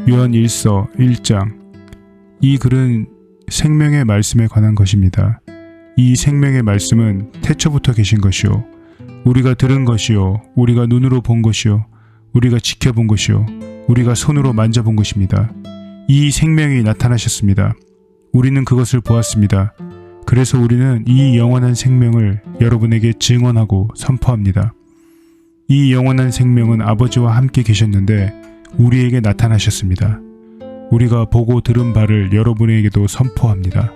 요한 1서 1장. 이 글은 생명의 말씀에 관한 것입니다. 이 생명의 말씀은 태초부터 계신 것이요, 우리가 들은 것이요, 우리가 눈으로 본 것이요, 우리가 지켜본 것이요, 우리가 손으로 만져본 것입니다. 이 생명이 나타나셨습니다. 우리는 그것을 보았습니다. 그래서 우리는 이 영원한 생명을 여러분에게 증언하고 선포합니다. 이 영원한 생명은 아버지와 함께 계셨는데 우리에게 나타나셨습니다. 우리가 보고 들은 바를 여러분에게도 선포합니다.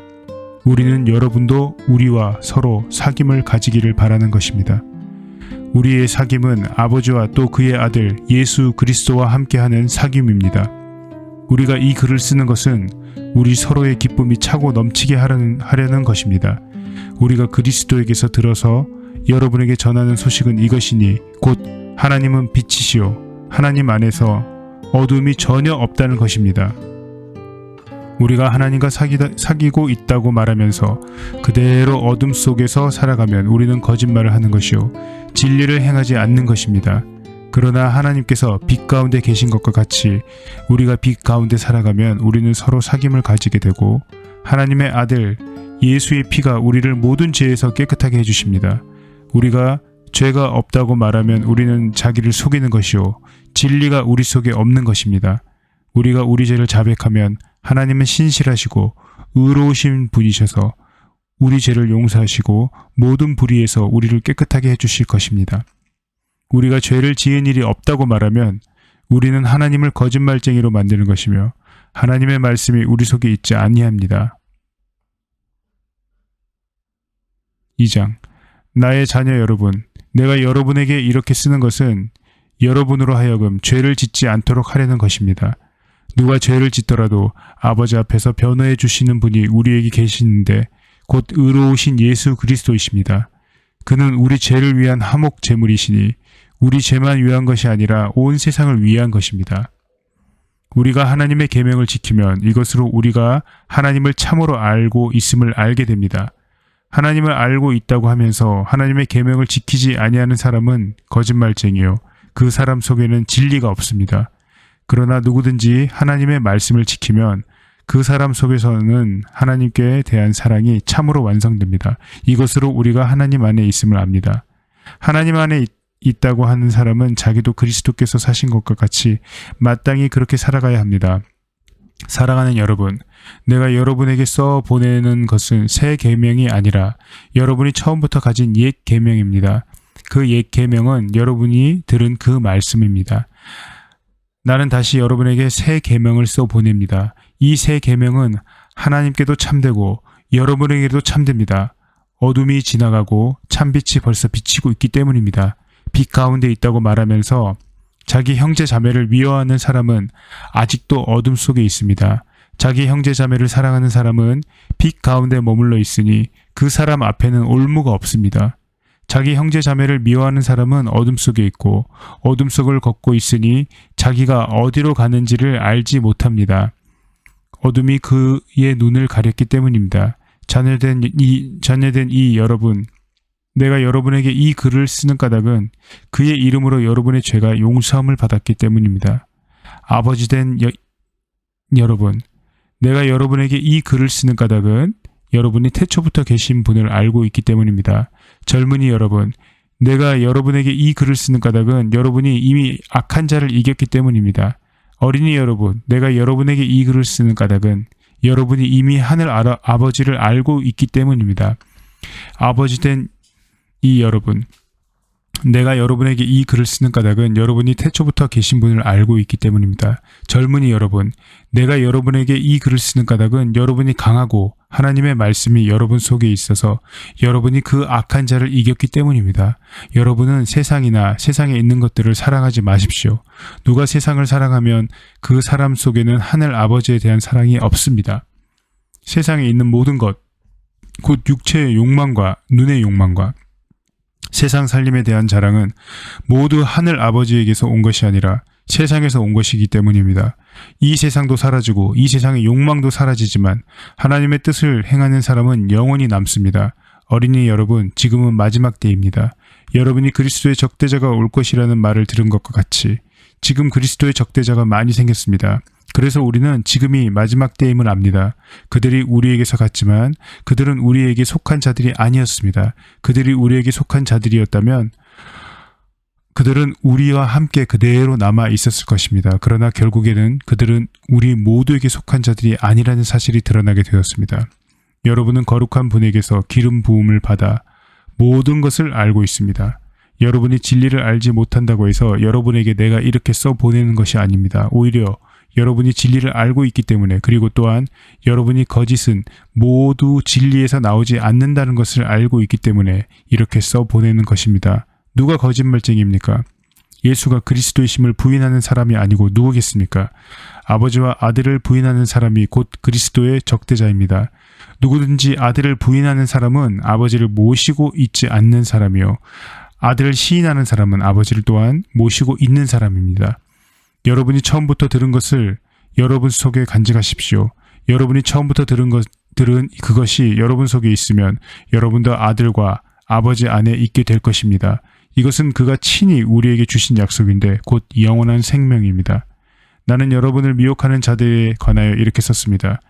우리는 여러분도 우리와 서로 사귐을 가지기를 바라는 것입니다. 우리의 사귐은 아버지와 또 그의 아들 예수 그리스도와 함께하는 사귐입니다. 우리가 이 글을 쓰는 것은 우리 서로의 기쁨이 차고 넘치게 하려는 것입니다. 우리가 그리스도에게서 들어서 여러분에게 전하는 소식은 이것이니 곧 하나님은 빛이시요 하나님 안에서 어둠이 전혀 없다는 것입니다. 우리가 하나님과 사귀고 있다고 말하면서 그대로 어둠 속에서 살아가면 우리는 거짓말을 하는 것이요 진리를 행하지 않는 것입니다. 그러나 하나님께서 빛 가운데 계신 것과 같이 우리가 빛 가운데 살아가면 우리는 서로 사귐을 가지게 되고 하나님의 아들 예수의 피가 우리를 모든 죄에서 깨끗하게 해주십니다. 우리가 죄가 없다고 말하면 우리는 자기를 속이는 것이요 진리가 우리 속에 없는 것입니다. 우리가 우리 죄를 자백하면 하나님은 신실하시고 의로우신 분이셔서 우리 죄를 용서하시고 모든 불의에서 우리를 깨끗하게 해주실 것입니다. 우리가 죄를 지은 일이 없다고 말하면 우리는 하나님을 거짓말쟁이로 만드는 것이며 하나님의 말씀이 우리 속에 있지 아니합니다. 2장. 나의 자녀 여러분, 내가 여러분에게 이렇게 쓰는 것은 여러분으로 하여금 죄를 짓지 않도록 하려는 것입니다. 누가 죄를 짓더라도 아버지 앞에서 변호해 주시는 분이 우리에게 계시는데 곧 의로우신 예수 그리스도이십니다. 그는 우리 죄를 위한 화목 제물이시니 우리 죄만 위한 것이 아니라 온 세상을 위한 것입니다. 우리가 하나님의 계명을 지키면 이것으로 우리가 하나님을 참으로 알고 있음을 알게 됩니다. 하나님을 알고 있다고 하면서 하나님의 계명을 지키지 아니하는 사람은 거짓말쟁이요 그 사람 속에는 진리가 없습니다. 그러나 누구든지 하나님의 말씀을 지키면 그 사람 속에서는 하나님께 대한 사랑이 참으로 완성됩니다. 이것으로 우리가 하나님 안에 있음을 압니다. 하나님 안에 있다고 하는 사람은 자기도 그리스도께서 사신 것과 같이 마땅히 그렇게 살아가야 합니다. 사랑하는 여러분, 내가 여러분에게 써 보내는 것은 새 계명이 아니라 여러분이 처음부터 가진 옛 계명입니다. 그 옛 계명은 여러분이 들은 그 말씀입니다. 나는 다시 여러분에게 새 계명을 써 보냅니다. 이 새 계명은 하나님께도 참되고 여러분에게도 참됩니다. 어둠이 지나가고 참빛이 벌써 비치고 있기 때문입니다. 빛 가운데 있다고 말하면서 자기 형제 자매를 미워하는 사람은 아직도 어둠 속에 있습니다. 자기 형제 자매를 사랑하는 사람은 빛 가운데 머물러 있으니 그 사람 앞에는 올무가 없습니다. 자기 형제 자매를 미워하는 사람은 어둠 속에 있고 어둠 속을 걷고 있으니 자기가 어디로 가는지를 알지 못합니다. 어둠이 그의 눈을 가렸기 때문입니다. 자녀된 이 여러분, 내가 여러분에게 이 글을 쓰는 까닭은 그의 이름으로 여러분의 죄가 용서함을 받았기 때문입니다. 아버지 된 여러분, 내가 여러분에게 이 글을 쓰는 까닭은 여러분이 태초부터 계신 분을 알고 있기 때문입니다. 젊은이 여러분, 내가 여러분에게 이 글을 쓰는 까닭은 여러분이 이미 악한 자를 이겼기 때문입니다. 어린이 여러분, 내가 여러분에게 이 글을 쓰는 까닭은 여러분이 이미 하늘 아버지를 알고 있기 때문입니다. 아버지 된 이 여러분, 내가 여러분에게 이 글을 쓰는 까닭은 여러분이 태초부터 계신 분을 알고 있기 때문입니다. 젊은이 여러분, 내가 여러분에게 이 글을 쓰는 까닭은 여러분이 강하고 하나님의 말씀이 여러분 속에 있어서 여러분이 그 악한 자를 이겼기 때문입니다. 여러분은 세상이나 세상에 있는 것들을 사랑하지 마십시오. 누가 세상을 사랑하면 그 사람 속에는 하늘 아버지에 대한 사랑이 없습니다. 세상에 있는 모든 것, 곧 육체의 욕망과 눈의 욕망과 세상 살림에 대한 자랑은 모두 하늘 아버지에게서 온 것이 아니라 세상에서 온 것이기 때문입니다. 이 세상도 사라지고 이 세상의 욕망도 사라지지만 하나님의 뜻을 행하는 사람은 영원히 남습니다. 어린이 여러분, 지금은 마지막 때입니다. 여러분이 그리스도의 적대자가 올 것이라는 말을 들은 것과 같이 지금 그리스도의 적대자가 많이 생겼습니다. 그래서 우리는 지금이 마지막 때임을 압니다. 그들이 우리에게서 갔지만 그들은 우리에게 속한 자들이 아니었습니다. 그들이 우리에게 속한 자들이었다면 그들은 우리와 함께 그대로 남아 있었을 것입니다. 그러나 결국에는 그들은 우리 모두에게 속한 자들이 아니라는 사실이 드러나게 되었습니다. 여러분은 거룩한 분에게서 기름 부음을 받아 모든 것을 알고 있습니다. 여러분이 진리를 알지 못한다고 해서 여러분에게 내가 이렇게 써보내는 것이 아닙니다. 오히려 여러분이 진리를 알고 있기 때문에, 그리고 또한 여러분이 거짓은 모두 진리에서 나오지 않는다는 것을 알고 있기 때문에 이렇게 써보내는 것입니다. 누가 거짓말쟁이입니까? 예수가 그리스도이심을 부인하는 사람이 아니고 누구겠습니까? 아버지와 아들을 부인하는 사람이 곧 그리스도의 적대자입니다. 누구든지 아들을 부인하는 사람은 아버지를 모시고 있지 않는 사람이요, 아들을 시인하는 사람은 아버지를 또한 모시고 있는 사람입니다. 여러분이 처음부터 들은 것을 여러분 속에 간직하십시오. 여러분이 처음부터 들은 그것이 여러분 속에 있으면 여러분도 아들과 아버지 안에 있게 될 것입니다. 이것은 그가 친히 우리에게 주신 약속인데 곧 영원한 생명입니다. 나는 여러분을 미혹하는 자들에 관하여 이렇게 썼습니다.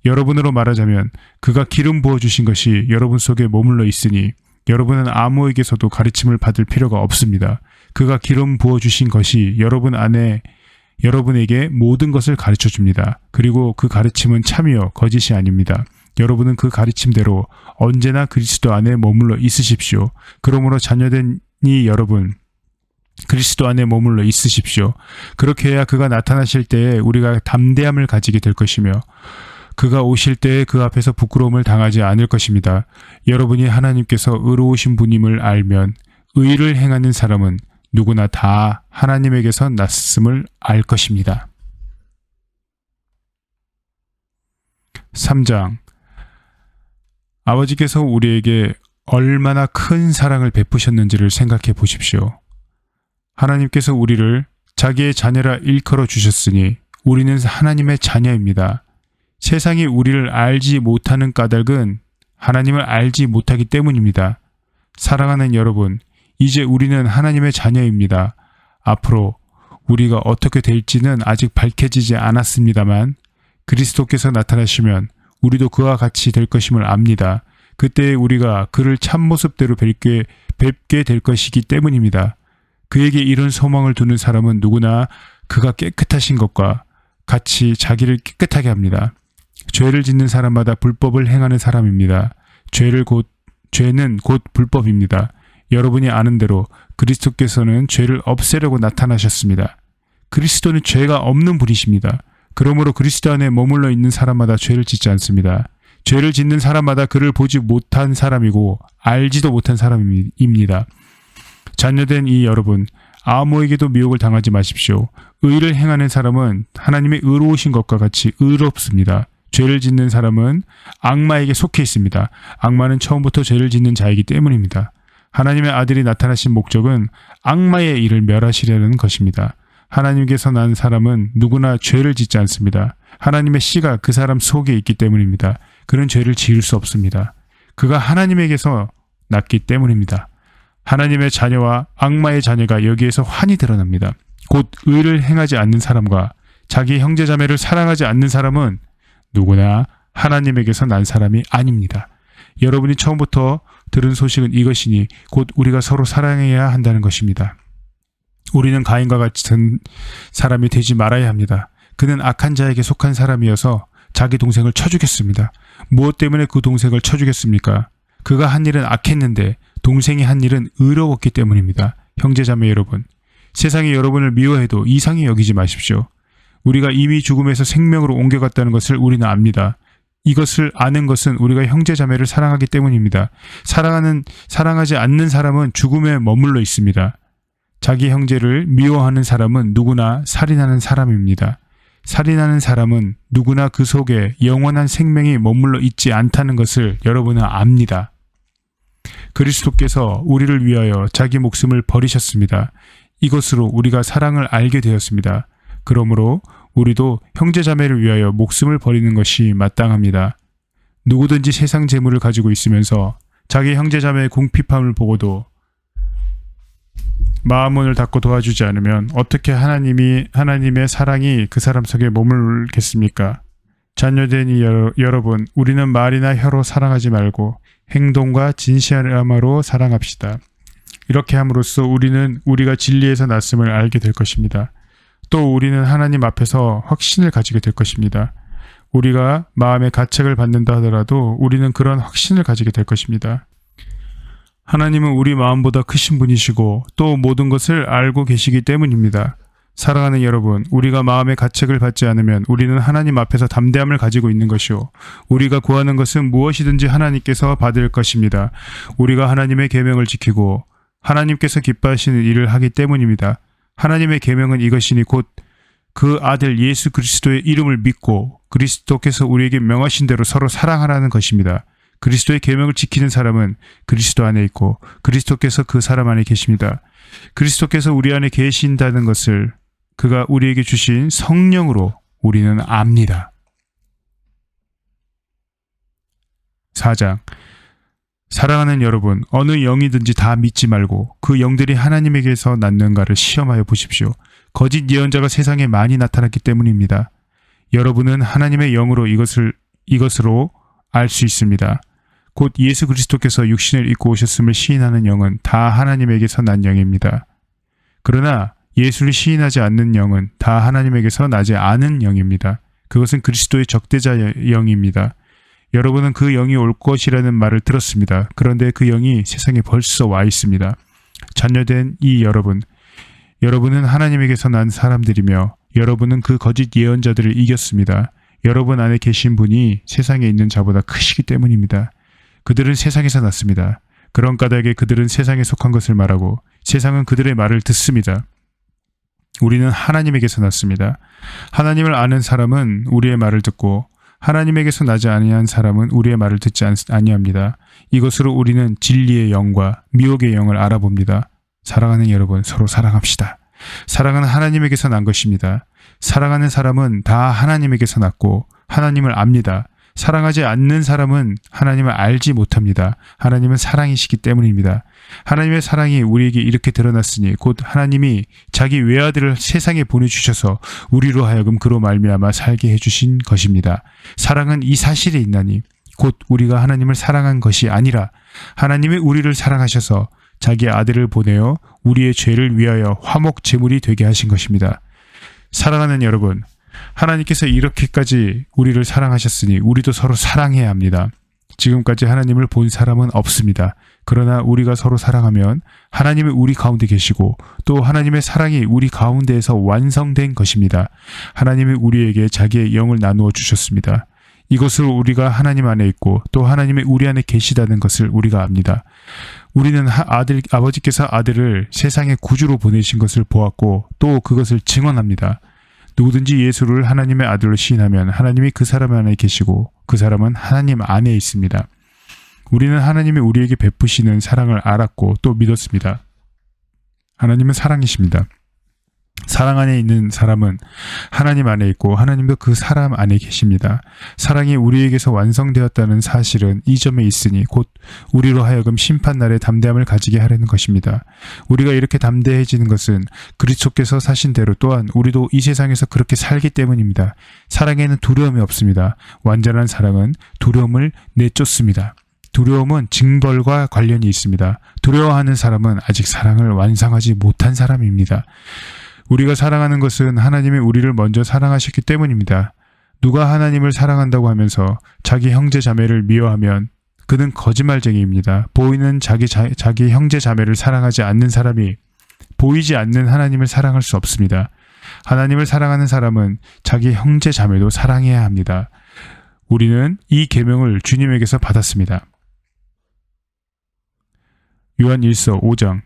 여러분으로 말하자면 그가 기름 부어주신 것이 여러분 속에 머물러 있으니 여러분은 아무에게서도 가르침을 받을 필요가 없습니다. 그가 기름 부어주신 것이 여러분에게 모든 것을 가르쳐 줍니다. 그리고 그 가르침은 참이요 거짓이 아닙니다. 여러분은 그 가르침대로 언제나 그리스도 안에 머물러 있으십시오. 그러므로 자녀된 이 여러분, 그리스도 안에 머물러 있으십시오. 그렇게 해야 그가 나타나실 때에 우리가 담대함을 가지게 될 것이며 그가 오실 때에 그 앞에서 부끄러움을 당하지 않을 것입니다. 여러분이 하나님께서 의로우신 분임을 알면 의를 행하는 사람은 누구나 다 하나님에게서 났음을 알 것입니다. 3장. 아버지께서 우리에게 얼마나 큰 사랑을 베푸셨는지를 생각해 보십시오. 하나님께서 우리를 자기의 자녀라 일컬어 주셨으니 우리는 하나님의 자녀입니다. 세상이 우리를 알지 못하는 까닭은 하나님을 알지 못하기 때문입니다. 사랑하는 여러분, 이제 우리는 하나님의 자녀입니다. 앞으로 우리가 어떻게 될지는 아직 밝혀지지 않았습니다만 그리스도께서 나타나시면 우리도 그와 같이 될 것임을 압니다. 그때 우리가 그를 참모습대로 뵙게 될 것이기 때문입니다. 그에게 이런 소망을 두는 사람은 누구나 그가 깨끗하신 것과 같이 자기를 깨끗하게 합니다. 죄를 짓는 사람마다 불법을 행하는 사람입니다. 죄는 곧 불법입니다. 여러분이 아는 대로 그리스도께서는 죄를 없애려고 나타나셨습니다. 그리스도는 죄가 없는 분이십니다. 그러므로 그리스도 안에 머물러 있는 사람마다 죄를 짓지 않습니다. 죄를 짓는 사람마다 그를 보지 못한 사람이고 알지도 못한 사람입니다. 자녀된 이 여러분, 아무에게도 미혹을 당하지 마십시오. 의를 행하는 사람은 하나님의 의로우신 것과 같이 의롭습니다. 죄를 짓는 사람은 악마에게 속해 있습니다. 악마는 처음부터 죄를 짓는 자이기 때문입니다. 하나님의 아들이 나타나신 목적은 악마의 일을 멸하시려는 것입니다. 하나님께서 난 사람은 누구나 죄를 짓지 않습니다. 하나님의 씨가 그 사람 속에 있기 때문입니다. 그는 죄를 지을 수 없습니다. 그가 하나님에게서 났기 때문입니다. 하나님의 자녀와 악마의 자녀가 여기에서 환히 드러납니다. 곧 의를 행하지 않는 사람과 자기 형제자매를 사랑하지 않는 사람은 누구나 하나님에게서 난 사람이 아닙니다. 여러분이 처음부터 들은 소식은 이것이니 곧 우리가 서로 사랑해야 한다는 것입니다. 우리는 가인과 같은 사람이 되지 말아야 합니다. 그는 악한 자에게 속한 사람이어서 자기 동생을 쳐 죽였습니다. 무엇 때문에 그 동생을 쳐 죽였습니까? 그가 한 일은 악했는데 동생이 한 일은 의로웠기 때문입니다. 형제자매 여러분, 세상이 여러분을 미워해도 이상히 여기지 마십시오. 우리가 이미 죽음에서 생명으로 옮겨갔다는 것을 우리는 압니다. 이것을 아는 것은 우리가 형제자매를 사랑하기 때문입니다. 사랑하지 않는 사람은 죽음에 머물러 있습니다. 자기 형제를 미워하는 사람은 누구나 살인하는 사람입니다. 살인하는 사람은 누구나 그 속에 영원한 생명이 머물러 있지 않다는 것을 여러분은 압니다. 그리스도께서 우리를 위하여 자기 목숨을 버리셨습니다. 이것으로 우리가 사랑을 알게 되었습니다. 그러므로 우리도 형제자매를 위하여 목숨을 버리는 것이 마땅합니다. 누구든지 세상 재물을 가지고 있으면서 자기 형제자매의 궁핍함을 보고도 마음문을 닫고 도와주지 않으면 어떻게 하나님의 사랑이 그 사람 속에 머물겠습니까? 자녀된 여러분, 우리는 말이나 혀로 사랑하지 말고 행동과 진실함으로 사랑합시다. 이렇게 함으로써 우리는 우리가 진리에서 났음을 알게 될 것입니다. 또 우리는 하나님 앞에서 확신을 가지게 될 것입니다. 우리가 마음의 가책을 받는다 하더라도 우리는 그런 확신을 가지게 될 것입니다. 하나님은 우리 마음보다 크신 분이시고 또 모든 것을 알고 계시기 때문입니다. 사랑하는 여러분, 우리가 마음의 가책을 받지 않으면 우리는 하나님 앞에서 담대함을 가지고 있는 것이요. 우리가 구하는 것은 무엇이든지 하나님께서 받을 것입니다. 우리가 하나님의 계명을 지키고 하나님께서 기뻐하시는 일을 하기 때문입니다. 하나님의 계명은 이것이니 곧 그 아들 예수 그리스도의 이름을 믿고 그리스도께서 우리에게 명하신 대로 서로 사랑하라는 것입니다. 그리스도의 계명을 지키는 사람은 그리스도 안에 있고 그리스도께서 그 사람 안에 계십니다. 그리스도께서 우리 안에 계신다는 것을 그가 우리에게 주신 성령으로 우리는 압니다. 4장. 사랑하는 여러분, 어느 영이든지 다 믿지 말고 그 영들이 하나님에게서 났는가를 시험하여 보십시오. 거짓 예언자가 세상에 많이 나타났기 때문입니다. 여러분은 하나님의 영으로 이것으로 알 수 있습니다. 곧 예수 그리스도께서 육신을 입고 오셨음을 시인하는 영은 다 하나님에게서 난 영입니다. 그러나 예수를 시인하지 않는 영은 다 하나님에게서 나지 않은 영입니다. 그것은 그리스도의 적대자 영입니다. 여러분은 그 영이 올 것이라는 말을 들었습니다. 그런데 그 영이 세상에 벌써 와 있습니다. 자녀된 이 여러분은 하나님에게서 난 사람들이며 여러분은 그 거짓 예언자들을 이겼습니다. 여러분 안에 계신 분이 세상에 있는 자보다 크시기 때문입니다. 그들은 세상에서 났습니다. 그런 까닭에 그들은 세상에 속한 것을 말하고 세상은 그들의 말을 듣습니다. 우리는 하나님에게서 났습니다. 하나님을 아는 사람은 우리의 말을 듣고 하나님에게서 나지 아니한 사람은 우리의 말을 듣지 아니합니다. 이것으로 우리는 진리의 영과 미혹의 영을 알아봅니다. 사랑하는 여러분, 서로 사랑합시다. 사랑은 하나님에게서 난 것입니다. 사랑하는 사람은 다 하나님에게서 났고 하나님을 압니다. 사랑하지 않는 사람은 하나님을 알지 못합니다. 하나님은 사랑이시기 때문입니다. 하나님의 사랑이 우리에게 이렇게 드러났으니 곧 하나님이 자기 외아들을 세상에 보내주셔서 우리로 하여금 그로 말미암아 살게 해주신 것입니다. 사랑은 이 사실에 있나니 곧 우리가 하나님을 사랑한 것이 아니라 하나님이 우리를 사랑하셔서 자기 아들을 보내어 우리의 죄를 위하여 화목 제물이 되게 하신 것입니다. 사랑하는 여러분, 하나님께서 이렇게까지 우리를 사랑하셨으니 우리도 서로 사랑해야 합니다. 지금까지 하나님을 본 사람은 없습니다. 그러나 우리가 서로 사랑하면 하나님이 우리 가운데 계시고 또 하나님의 사랑이 우리 가운데에서 완성된 것입니다. 하나님이 우리에게 자기의 영을 나누어 주셨습니다. 이것으로 우리가 하나님 안에 있고 또 하나님이 우리 안에 계시다는 것을 우리가 압니다. 우리는 아버지께서 아들을 세상의 구주로 보내신 것을 보았고 또 그것을 증언합니다. 누구든지 예수를 하나님의 아들로 시인하면 하나님이 그 사람 안에 계시고 그 사람은 하나님 안에 있습니다. 우리는 하나님이 우리에게 베푸시는 사랑을 알았고 또 믿었습니다. 하나님은 사랑이십니다. 사랑 안에 있는 사람은 하나님 안에 있고 하나님도 그 사람 안에 계십니다. 사랑이 우리에게서 완성되었다는 사실은 이 점에 있으니 곧 우리로 하여금 심판날에 담대함을 가지게 하려는 것입니다. 우리가 이렇게 담대해지는 것은 그리스도께서 사신 대로 또한 우리도 이 세상에서 그렇게 살기 때문입니다. 사랑에는 두려움이 없습니다. 완전한 사랑은 두려움을 내쫓습니다. 두려움은 징벌과 관련이 있습니다. 두려워하는 사람은 아직 사랑을 완성하지 못한 사람입니다. 우리가 사랑하는 것은 하나님이 우리를 먼저 사랑하셨기 때문입니다. 누가 하나님을 사랑한다고 하면서 자기 형제 자매를 미워하면 그는 거짓말쟁이입니다. 보이는 자기 형제 자매를 사랑하지 않는 사람이 보이지 않는 하나님을 사랑할 수 없습니다. 하나님을 사랑하는 사람은 자기 형제 자매도 사랑해야 합니다. 우리는 이 계명을 주님에게서 받았습니다. 요한 1서 5장.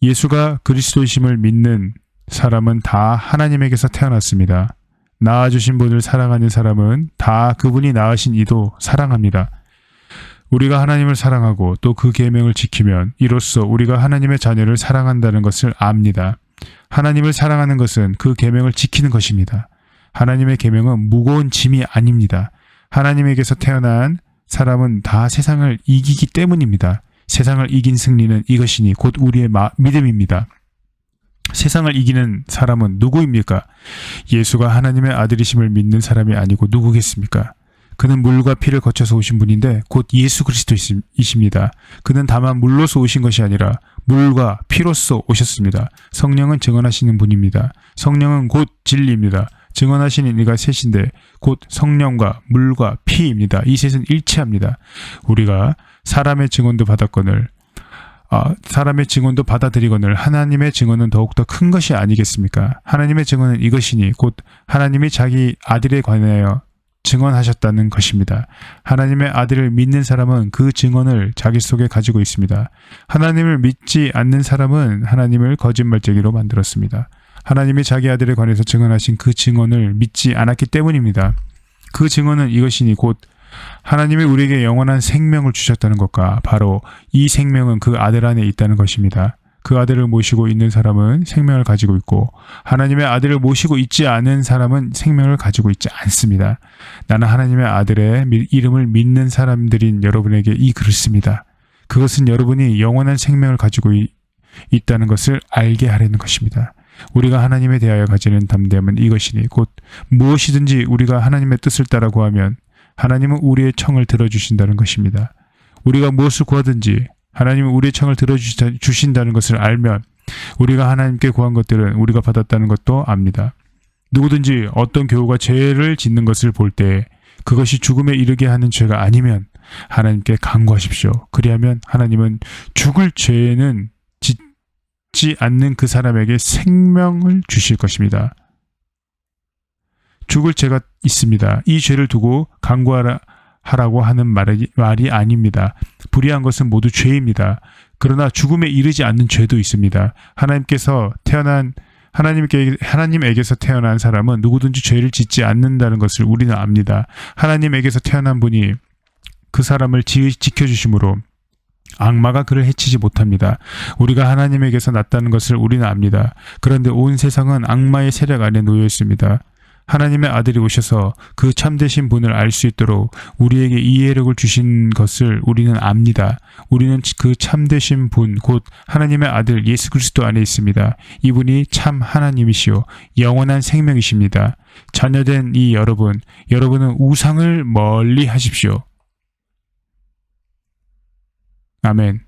예수가 그리스도이심을 믿는 사람은 다 하나님에게서 태어났습니다. 낳아주신 분을 사랑하는 사람은 다 그분이 낳으신 이도 사랑합니다. 우리가 하나님을 사랑하고 또 그 계명을 지키면 이로써 우리가 하나님의 자녀를 사랑한다는 것을 압니다. 하나님을 사랑하는 것은 그 계명을 지키는 것입니다. 하나님의 계명은 무거운 짐이 아닙니다. 하나님에게서 태어난 사람은 다 세상을 이기기 때문입니다. 세상을 이긴 승리는 이것이니 곧 우리의 믿음입니다. 세상을 이기는 사람은 누구입니까? 예수가 하나님의 아들이심을 믿는 사람이 아니고 누구겠습니까? 그는 물과 피를 거쳐서 오신 분인데 곧 예수 그리스도이십니다. 그는 다만 물로서 오신 것이 아니라 물과 피로써 오셨습니다. 성령은 증언하시는 분입니다. 성령은 곧 진리입니다. 증언하시는 이가 셋인데 곧 성령과 물과 피입니다. 이 셋은 일치합니다. 우리가 사람의 증언도 받아들이거늘 하나님의 증언은 더욱더 큰 것이 아니겠습니까? 하나님의 증언은 이것이니 곧 하나님이 자기 아들에 관하여 증언하셨다는 것입니다. 하나님의 아들을 믿는 사람은 그 증언을 자기 속에 가지고 있습니다. 하나님을 믿지 않는 사람은 하나님을 거짓말쟁이로 만들었습니다. 하나님이 자기 아들에 관해서 증언하신 그 증언을 믿지 않았기 때문입니다. 그 증언은 이것이니 곧 하나님이 우리에게 영원한 생명을 주셨다는 것과 바로 이 생명은 그 아들 안에 있다는 것입니다. 그 아들을 모시고 있는 사람은 생명을 가지고 있고 하나님의 아들을 모시고 있지 않은 사람은 생명을 가지고 있지 않습니다. 나는 하나님의 아들의 이름을 믿는 사람들인 여러분에게 이 글을 씁니다. 그것은 여러분이 영원한 생명을 가지고 있다는 것을 알게 하려는 것입니다. 우리가 하나님에 대하여 가지는 담대함은 이것이니 곧 무엇이든지 우리가 하나님의 뜻을 따라 구하면 하나님은 우리의 청을 들어주신다는 것입니다. 우리가 무엇을 구하든지 하나님은 우리의 청을 들어주신다는 것을 알면 우리가 하나님께 구한 것들은 우리가 받았다는 것도 압니다. 누구든지 어떤 교우가 죄를 짓는 것을 볼 때 그것이 죽음에 이르게 하는 죄가 아니면 하나님께 간구하십시오. 그리하면 하나님은 죽을 죄는 짓지 않는 그 사람에게 생명을 주실 것입니다. 죽을 죄가 있습니다. 이 죄를 두고 간구하라고 하는 말이 아닙니다. 불의한 것은 모두 죄입니다. 그러나 죽음에 이르지 않는 죄도 있습니다. 하나님에게서 태어난 사람은 누구든지 죄를 짓지 않는다는 것을 우리는 압니다. 하나님에게서 태어난 분이 그 사람을 지켜주심으로 악마가 그를 해치지 못합니다. 우리가 하나님에게서 났다는 것을 우리는 압니다. 그런데 온 세상은 악마의 세력 안에 놓여 있습니다. 하나님의 아들이 오셔서 그 참되신 분을 알 수 있도록 우리에게 이해력을 주신 것을 우리는 압니다. 우리는 그 참되신 분, 곧 하나님의 아들 예수 그리스도 안에 있습니다. 이분이 참 하나님이시오 영원한 생명이십니다. 자녀된 이 여러분은 우상을 멀리 하십시오. 아멘.